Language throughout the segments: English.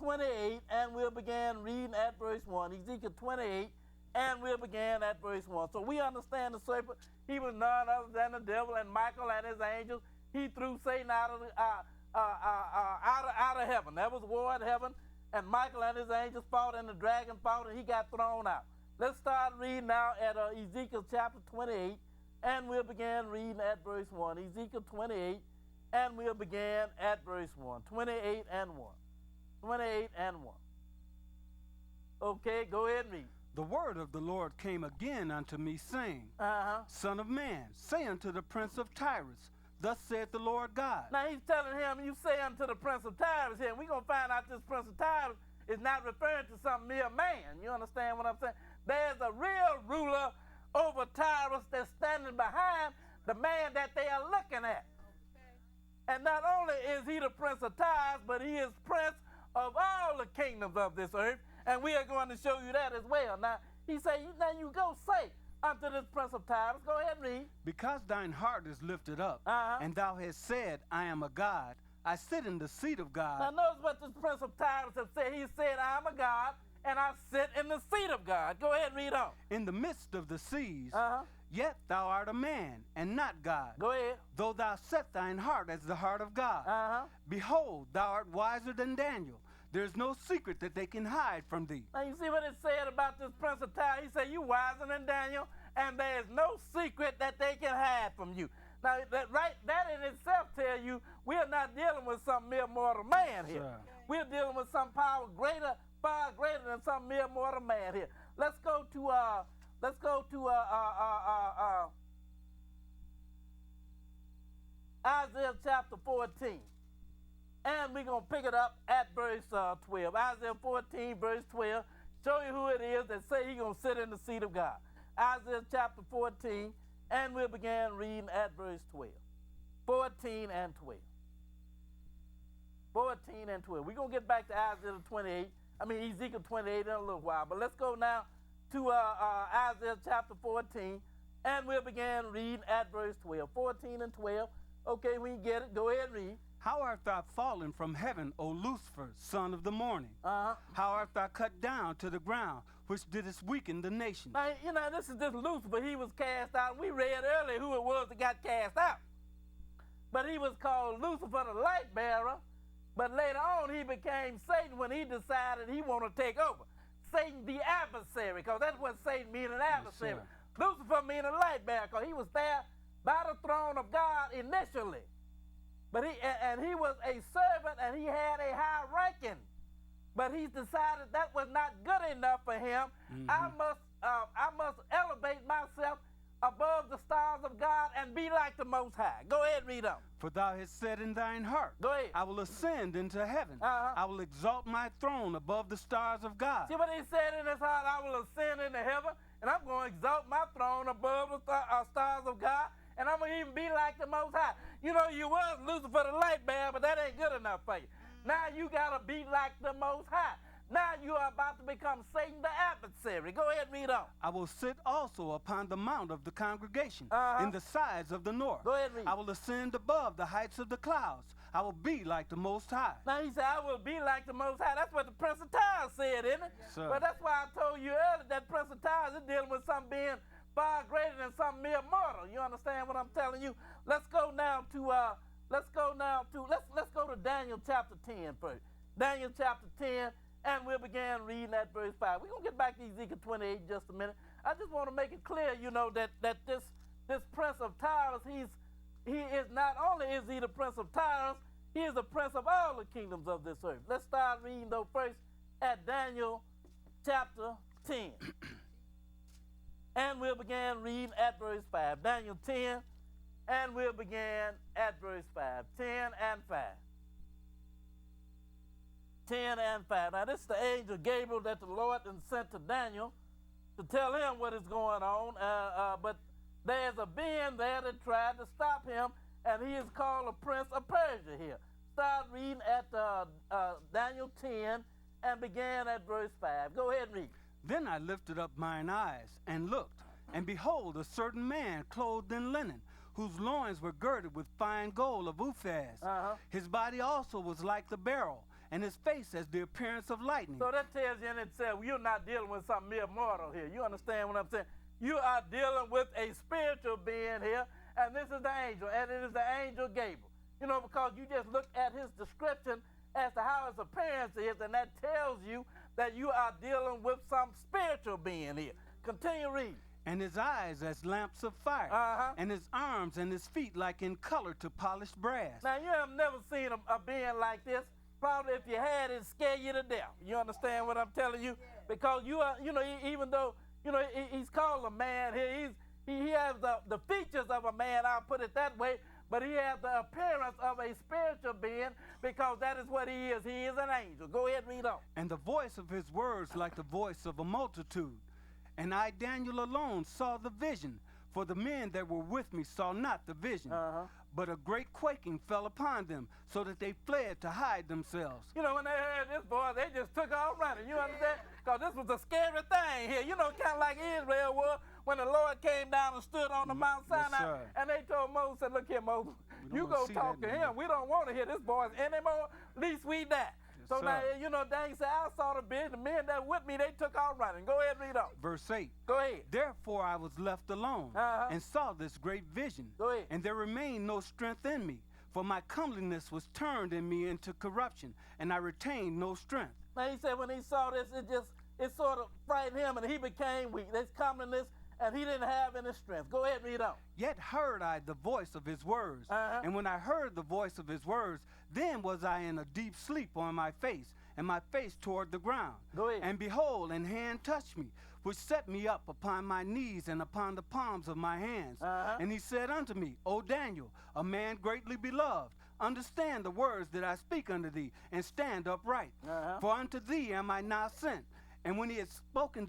28, and we'll begin reading at verse 1. Ezekiel 28, and we'll begin at verse 1. So we understand the serpent. He was none other than the devil, and Michael and his angels. He threw Satan out of heaven. There was war in heaven, and Michael and his angels fought, and the dragon fought, and he got thrown out. Let's start reading now at Ezekiel chapter 28, and we'll begin reading at verse 1. Ezekiel 28, and we'll begin at verse 1. 28 and 1. 28 and 1. Okay, go ahead and read. The word of the Lord came again unto me, saying, Son of man, say unto the prince of Tyrus, Thus saith the Lord God. Now he's telling him, you say unto the prince of Tyrus here, and we're going to find out this prince of Tyrus is not referring to some mere man. You understand what I'm saying? There's a real ruler over Tyrus that's standing behind the man that they are looking at. Okay. And not only is he the prince of Tyrus, but he is prince of all the kingdoms of this earth. And we are going to show you that as well. Now, he said, now you go say unto this prince of Tyrus, go ahead and read. Because thine heart is lifted up, and thou hast said, I am a God, I sit in the seat of God. Now notice what this prince of Tyrus has said. He said, I am a God, and I sit in the seat of God. Go ahead and read on. In the midst of the seas, yet thou art a man, and not God. Go ahead. Though thou set thine heart as the heart of God. Behold, thou art wiser than Daniel. There's no secret that they can hide from thee. Now you see what it said about this prince of Tyrus? He said, you wiser than Daniel, and there is no secret that they can hide from you. Now that in itself tell you we are not dealing with some mere mortal man here. Sure. We're dealing with some power greater, far greater than some mere mortal man here. Let's go to Isaiah chapter 14. And we're going to pick it up at verse 12. Isaiah 14, verse 12. Show you who it is that say he's going to sit in the seat of God. Isaiah chapter 14, and we'll begin reading at verse 12. 14 and 12. 14 and 12. We're going to get back to Ezekiel 28 in a little while. But let's go now to Isaiah chapter 14, and we'll begin reading at verse 12. 14 and 12. Okay, when you get it, go ahead and read. How art thou fallen from heaven, O Lucifer, son of the morning? How art thou cut down to the ground, which didst weaken the nations? Now, you know, this is just Lucifer. He was cast out. We read earlier who it was that got cast out. But he was called Lucifer, the light bearer. But later on, he became Satan when he decided he wanted to take over. Satan the adversary, because that's what Satan means, an adversary. Yes, Lucifer means a light bearer, because he was there by the throne of God initially. But he was a servant, and he had a high ranking. But he decided that was not good enough for him. I must elevate myself above the stars of God and be like the Most High. Go ahead and read on. For thou hast said in thine heart, Go ahead. I will ascend into heaven. I will exalt my throne above the stars of God. See what he said in his heart? I will ascend into heaven, and I'm going to exalt my throne above the stars of God. And I'm going to even be like the Most High. You know, you was Lucifer the light bearer, but that ain't good enough for you. Now you got to be like the Most High. Now you are about to become Satan the adversary. Go ahead and read on. I will sit also upon the mount of the congregation in the sides of the north. Go ahead and read. I will ascend above the heights of the clouds. I will be like the Most High. Now he said, I will be like the Most High. That's what the Prince of Tyrus said, isn't it? Sir. But that's why I told you earlier that Prince of Tyrus is dealing with something being far greater than some mere mortal. You understand what I'm telling you? Let's go to Daniel chapter 10 first. Daniel chapter 10, and we'll begin reading at verse 5. We're going to get back to Ezekiel 28 in just a minute. I just want to make it clear, you know, that this Prince of Tyrus, he is not only is he the Prince of Tyrus, he is the Prince of all the kingdoms of this earth. Let's start reading though first at Daniel chapter 10. And we'll begin reading at verse 5. Daniel 10, and we'll begin at verse 5. 10 and 5. 10 and 5. Now this is the angel Gabriel that the Lord sent to Daniel to tell him what is going on. But there's a being there that tried to stop him, and he is called a prince of Persia here. Start reading at Daniel 10 and begin at verse 5. Go ahead and read. Then I lifted up mine eyes and looked, and behold, a certain man clothed in linen, whose loins were girded with fine gold of Uphaz. His body also was like the beryl, and his face as the appearance of lightning. So that tells you in itself, you're not dealing with some mere mortal here. You understand what I'm saying? You are dealing with a spiritual being here, and this is the angel, and it is the angel Gabriel. You know, because you just look at his description as to how his appearance is, and that tells you that you are dealing with some spiritual being here. Continue reading. And his eyes as lamps of fire, and his arms and his feet like in color to polished brass. Now, you have never seen a being like this. Probably if you had, it'd scare you to death. You understand what I'm telling you? Because you are, you know, even though, you know, he's called a man here, he has the features of a man, I'll put it that way, but he has the appearance of a spiritual being because that is what he is. He is an angel. Go ahead and read on. And the voice of his words like the voice of a multitude. And I, Daniel, alone saw the vision, for the men that were with me saw not the vision. But a great quaking fell upon them, so that they fled to hide themselves. You know, when they heard this voice, they just took off running. You understand? Because this was a scary thing here. You know, kind of like Israel was when the Lord came down and stood on the Mount Sinai. And they told Moses, said, look here, Moses, you go talk to him. We don't want to hear this voice anymore. At least we die. So now, you know, Daniel said, I saw the vision. The men that were with me, they took off running. Go ahead and read on. Verse 8. Go ahead. Therefore I was left alone and saw this great vision. Go ahead. And there remained no strength in me, for my comeliness was turned in me into corruption, and I retained no strength. Now he said when he saw this, it sort of frightened him, and he became weak. This comeliness, and he didn't have any strength. Go ahead and read on. Yet heard I the voice of his words. And when I heard the voice of his words, then was I in a deep sleep on my face, and my face toward the ground. Go ahead. And behold, an hand touched me, which set me up upon my knees and upon the palms of my hands. And he said unto me, O Daniel, a man greatly beloved, understand the words that I speak unto thee, and stand upright. For unto thee am I now sent. And when he had spoken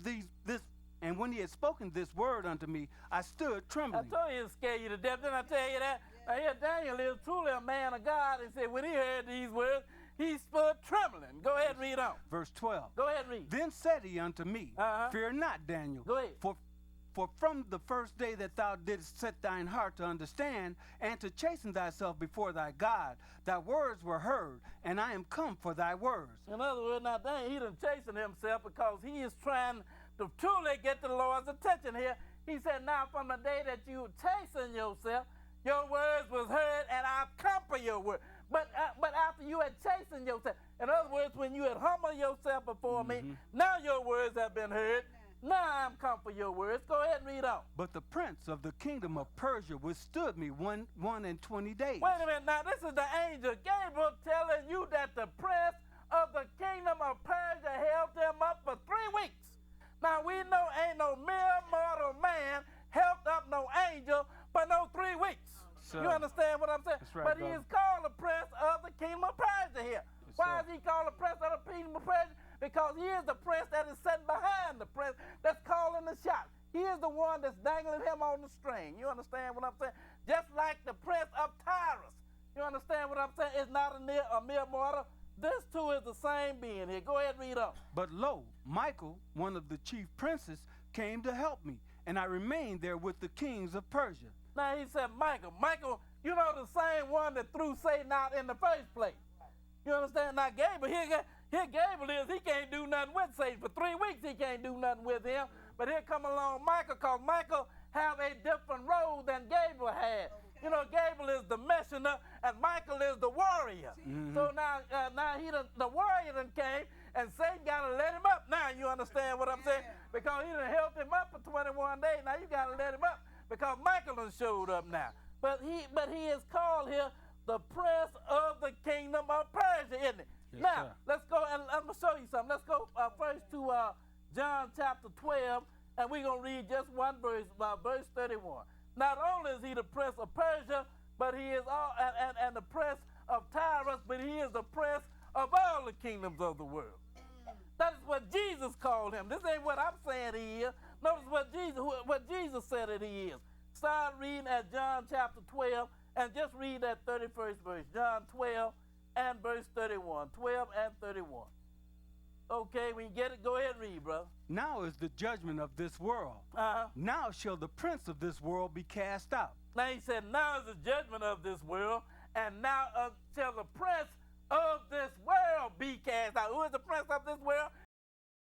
this word unto me, I stood trembling. I told you it scared you to death. Didn't I tell you that? Now here Daniel is truly a man of God. And said when he heard these words, he stood trembling. Go ahead and read on. Verse 12. Go ahead and read. Then said he unto me, Fear not, Daniel. Go ahead. For from the first day that thou didst set thine heart to understand and to chasten thyself before thy God, thy words were heard, and I am come for thy words. In other words, now Daniel, he done chastened himself because he is trying to truly get the Lord's attention here. He said, now from the day that you chastened yourself, your words was heard, and I've come for your word. But after you had chastened yourself, in other words, when you had humbled yourself before me, now your words have been heard. Now I'm come for your words. Go ahead and read on. But the prince of the kingdom of Persia withstood me 120 days. Wait a minute. Now this is the angel Gabriel telling you that the prince of the kingdom of Persia held them up for 3 weeks. Now we know ain't no mere mortal man held up no angel for no 3 weeks. You understand what I'm saying? That's right, but he is called the prince of the kingdom of Persia here. Why is he called the prince of the kingdom of Persia? Because he is the prince that is sitting behind the prince that's calling the shot. He is the one that's dangling him on the string. You understand what I'm saying? Just like the prince of Tyrus. You understand what I'm saying? It's not a mere mortal. This too is the same being here. Go ahead and read on. But lo, Michael, one of the chief princes, came to help me, and I remained there with the kings of Persia. Now he said, Michael, you know the same one that threw Satan out in the first place. You understand? Now Gabriel, here Gabriel is, he can't do nothing with Satan. For 3 weeks he can't do nothing with him. But here come along Michael, because Michael have a different role than Gabriel had. You know, Gabriel is the messenger, and Michael is the warrior. So now the warrior done came, and Satan got to let him up. Now you understand what I'm saying? Because he done held him up for 21 days. Now you got to let him up, because Michael done showed up now. But he is called here the prince of the kingdom of Persia, isn't it? Yes, now, sir. let's go, and I'm going to show you something. Let's go first to John chapter 12, and we're going to read just one verse, verse 31. Not only is he the prince of Persia, but he is all, and the prince of Tyrus, but he is the prince of all the kingdoms of the world. That is what Jesus called him. This ain't what I'm saying he is. Notice what Jesus said that he is. Start reading at John chapter 12, and just read that 31st verse. John 12 and verse 31. 12 and 31. Okay, when you get it, go ahead and read, brother. Now is the judgment of this world. Now shall the prince of this world be cast out. Now he said, now is the judgment of this world, and now shall the prince of this world be cast out. Who is the prince of this world?